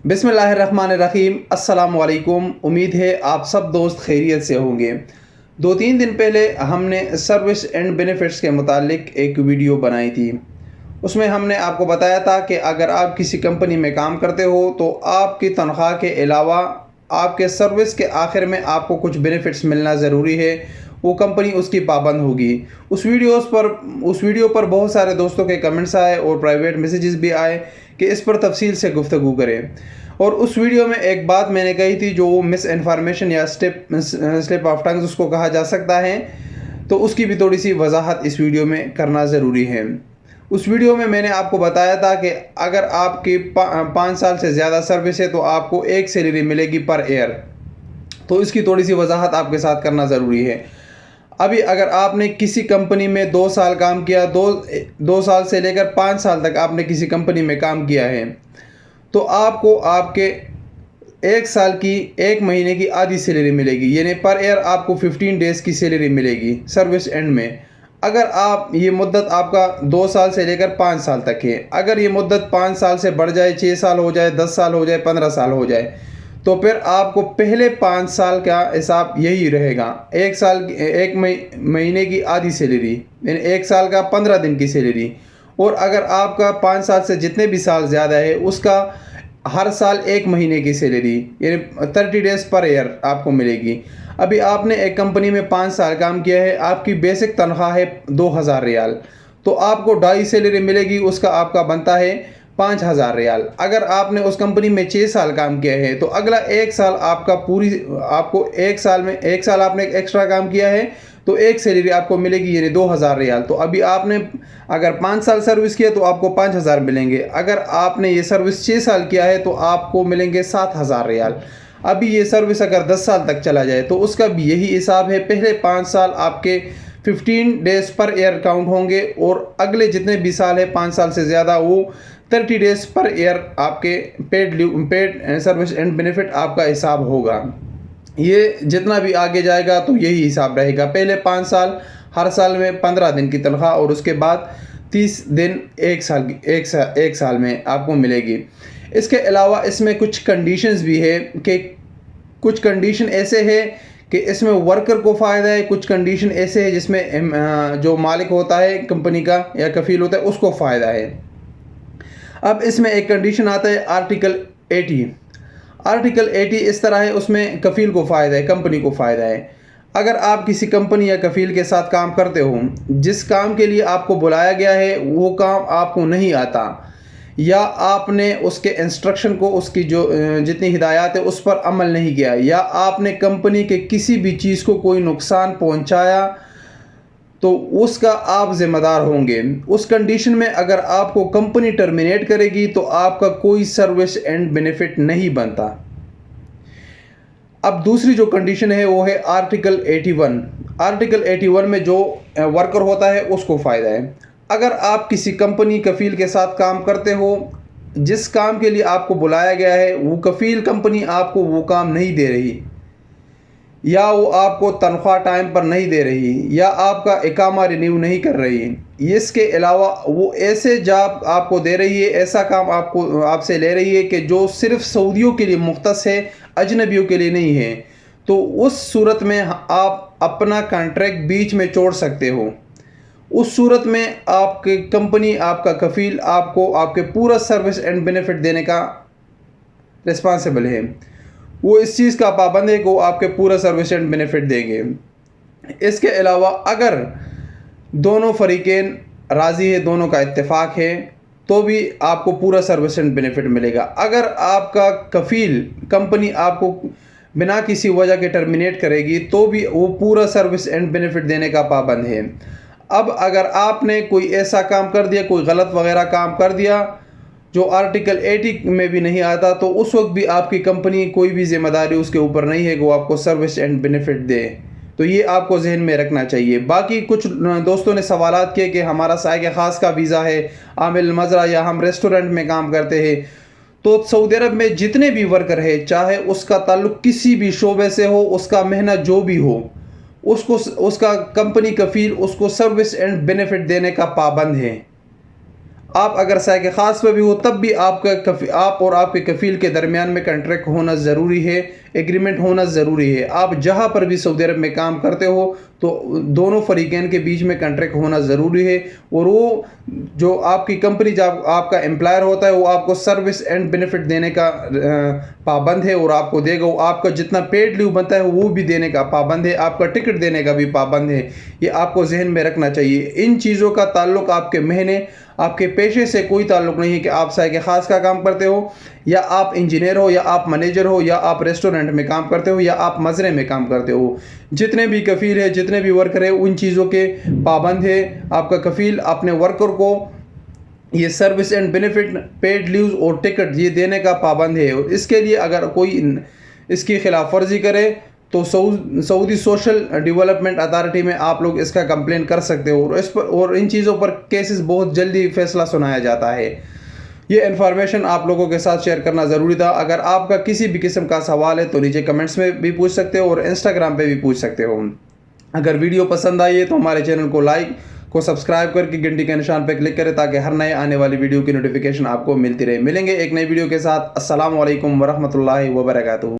बिस्मिल्लाहिर्रहमानिर्रहीम। अस्सलाम वालेकुम। उम्मीद है आप सब दोस्त खैरियत से होंगे। 2-3 दिन पहले हमने सर्विस एंड बेनिफिट्स के मुतालिक एक वीडियो बनाई थी। उसमें हमने आपको बताया था कि अगर आप किसी कंपनी में काम करते हो तो आपकी तनख्वाह के अलावा आपके सर्विस के आखिर में आपको कुछ बेनिफिट्स मिलना ज़रूरी है। वो कंपनी उसकी पाबंद होगी। उस वीडियो पर बहुत सारे दोस्तों के कमेंट्स आए और प्राइवेट मैसेजेस भी आए कि इस पर तफसील से गुफ्तगू करें। और उस वीडियो में एक बात मैंने कही थी जो मिस इन्फॉर्मेशन या स्लिप ऑफ टंग उसको कहा जा सकता है, तो उसकी भी थोड़ी सी वजाहत इस वीडियो में करना ज़रूरी है। उस वीडियो में मैंने आपको बताया था कि अगर आपकी 5 साल से ज़्यादा सर्विस है तो आपको एक सैलरी मिलेगी पर ईयर। तो इसकी थोड़ी सी वजाहत आपके साथ करना ज़रूरी है। अभी अगर आपने किसी कंपनी में 2 साल काम किया, दो साल से लेकर 5 साल तक आपने किसी कंपनी में काम किया है, तो आपको आपके 1 साल की 1 महीने की आधी सैलरी मिलेगी, यानी पर ईयर आपको 15 डेज़ की सैलरी मिलेगी सर्विस एंड में। अगर आप ये मुद्दत आपका 2 साल से लेकर 5 साल तक है, अगर ये मुद्दत 5 साल से बढ़ जाए, 6 साल हो जाए, 10 साल हो जाए, 15 साल हो जाए, तो फिर आपको पहले 5 साल का हिसाब यही रहेगा। 1 महीने की आधी सैलरी, यानी 1 साल का 15 दिन की सैलरी। और अगर आपका 5 साल से जितने भी साल ज़्यादा है उसका हर साल 1 महीने की सैलरी, यानी 30 डेज़ पर ईयर आपको मिलेगी। अभी आपने एक कंपनी में 5 साल काम किया है, आपकी बेसिक तनख्वाह है 2000 रियाल, तो आपको 2.5 सैलरी मिलेगी, उसका आपका बनता है 5000 रियाल। अगर आपने उस कंपनी में 6 साल काम किया है तो अगला 1 साल आपको 1 साल आपने एक्स्ट्रा काम किया है तो 1 सैलरी आपको मिलेगी, यानी 2000 रियाल। तो अभी आपने अगर 5 साल सर्विस किया तो आपको 5000 मिलेंगे। अगर आपने ये सर्विस 6 साल किया है तो आपको मिलेंगे 7000 रियाल। अभी ये सर्विस अगर 10 साल तक चला जाए तो उसका भी यही हिसाब है। पहले 5 साल आपके 15 डेज़ पर ईयर काउंट होंगे और अगले जितने भी साल है 5 साल से ज़्यादा वो 30 डेज़ पर ईयर आपके पेड सर्विस एंड बेनिफिट आपका हिसाब होगा। ये जितना भी आगे जाएगा तो यही हिसाब रहेगा। पहले 5 साल हर साल में 15 दिन की तनख्वाह और उसके बाद 30 दिन एक साल में आपको मिलेगी। इसके अलावा इसमें कुछ कंडीशंस भी है कि कुछ कंडीशन ऐसे है कि इसमें वर्कर को फ़ायदा है, कुछ कंडीशन ऐसे है जिसमें जो मालिक होता है कंपनी का या कफील होता है उसको फ़ायदा है। अब इसमें एक कंडीशन आता है आर्टिकल 80 इस तरह है, उसमें कफील को फ़ायदा है, कंपनी को फ़ायदा है। अगर आप किसी कंपनी या कफील के साथ काम करते हो, जिस काम के लिए आपको बुलाया गया है वो काम आपको नहीं आता, या आपने उसके इंस्ट्रक्शन को, उसकी जो जितनी हिदायत है उस पर अमल नहीं किया, या आपने कंपनी के किसी भी चीज़ को कोई नुकसान पहुंचाया, तो उसका आप ज़िम्मेदार होंगे। उस कंडीशन में अगर आपको कंपनी टर्मिनेट करेगी तो आपका कोई सर्विस एंड बेनिफिट नहीं बनता। अब दूसरी जो कंडीशन है वो है आर्टिकल 81 में जो वर्कर होता है उसको फ़ायदा है। अगर आप किसी कंपनी कफील के साथ काम करते हो, जिस काम के लिए आपको बुलाया गया है वो कफील कंपनी आपको वो काम नहीं दे रही, या वो आपको तनख्वाह टाइम पर नहीं दे रही, या आपका इकामा रिन्यू नहीं कर रही, इसके अलावा वो ऐसे जॉब आपको दे रही है, ऐसा काम आपसे ले रही है कि जो सिर्फ सऊदियों के लिए मुख्तस है, अजनबियों के लिए नहीं है, तो उस सूरत में आप अपना कॉन्ट्रैक्ट बीच में छोड़ सकते हो। उस सूरत में आपके कंपनी, आपका कफील आपको आपके पूरा सर्विस एंड बेनिफिट देने का रिस्पॉन्सिबल है। वो इस चीज़ का पाबंद है कि वो आपके पूरा सर्विस एंड बेनिफिट देंगे। इसके अलावा अगर दोनों फरीकेन राज़ी है, दोनों का इत्तेफाक है, तो भी आपको पूरा सर्विस एंड बेनिफिट मिलेगा। अगर आपका कफील कंपनी आपको बिना किसी वजह के टर्मिनेट करेगी तो भी वो पूरा सर्विस एंड बेनिफिट देने का पाबंद है। अब अगर आपने कोई ऐसा काम कर दिया, कोई गलत वगैरह काम कर दिया जो आर्टिकल 80 में भी नहीं आता, तो उस वक्त भी आपकी कंपनी कोई भी जिम्मेदारी उसके ऊपर नहीं है कि वो आपको सर्विस एंड बेनिफिट दे। तो ये आपको जहन में रखना चाहिए। बाकी कुछ दोस्तों ने सवालात किए कि हमारा साइक़ ख़ास का वीज़ा है, आमिल मज़रा, या हम रेस्टोरेंट में काम करते हैं। तो सऊदी अरब में जितने भी वर्कर है, चाहे उसका ताल्लुक़ किसी भी शोबे से हो, उसका मेहनत जो भी हो, उसका कंपनी कफील उसको सर्विस एंड बेनिफिट देने का पाबंद है। آپ اگر سائق خاص پہ بھی ہو تب بھی آپ اور آپ کے کفیل کے درمیان میں کنٹریکٹ ہونا ضروری ہے، ایگریمنٹ ہونا ضروری ہے۔ آپ جہاں پر بھی سعودی عرب میں کام کرتے ہو تو دونوں فریقین کے بیچ میں کنٹریکٹ ہونا ضروری ہے، اور وہ جو آپ کی کمپنی جب آپ کا امپلائر ہوتا ہے وہ آپ کو سروس اینڈ بینیفٹ دینے کا پابند ہے اور آپ کو دے گا، وہ آپ کا جتنا پیڈ لیو بنتا ہے وہ بھی دینے کا پابند ہے، آپ کا ٹکٹ دینے کا بھی پابند ہے۔ یہ آپ کو ذہن میں رکھنا چاہیے۔ ان چیزوں کا تعلق آپ کے مہنے، آپ کے پیشے سے کوئی تعلق نہیں ہے کہ آپ سائق خاص کا کام کرتے ہو، یا آپ انجینئر ہو، یا آپ منیجر ہو، یا آپ ریسٹورنٹ میں کام کرتے ہو، یا آپ مزرعے میں کام کرتے ہو۔ جتنے بھی کفیل ہے، جتنے بھی ورکر ہے، ان چیزوں کے پابند ہے۔ آپ کا کفیل اپنے ورکر کو یہ service and benefit, paid leaves اور ٹکٹ یہ دینے کا پابند ہے، اور اس کے لیے اگر کوئی اس کی خلاف ورزی کرے تو سعودی سوشل ڈیولپمنٹ اتھارٹی میں آپ لوگ اس کا کمپلین کر سکتے ہو، اور ان چیزوں پر کیسز بہت جلدی فیصلہ سنایا جاتا ہے۔ یہ انفارمیشن آپ لوگوں کے ساتھ شیئر کرنا ضروری تھا۔ اگر آپ کا کسی بھی قسم کا سوال ہے تو نیچے کمنٹس میں بھی پوچھ سکتے ہو، اور انسٹاگرام پہ بھی پوچھ سکتے ہو۔ اگر ویڈیو پسند آئی ہے تو ہمارے چینل کو سبسکرائب کر کے گھنٹی کے نشان پہ کلک کریں تاکہ ہر نئے آنے والی ویڈیو کی نوٹیفیکیشن آپ کو ملتی رہے۔ ملیں گے ایک نئی ویڈیو کے ساتھ۔ السلام علیکم ورحمۃ اللہ وبرکاتہ۔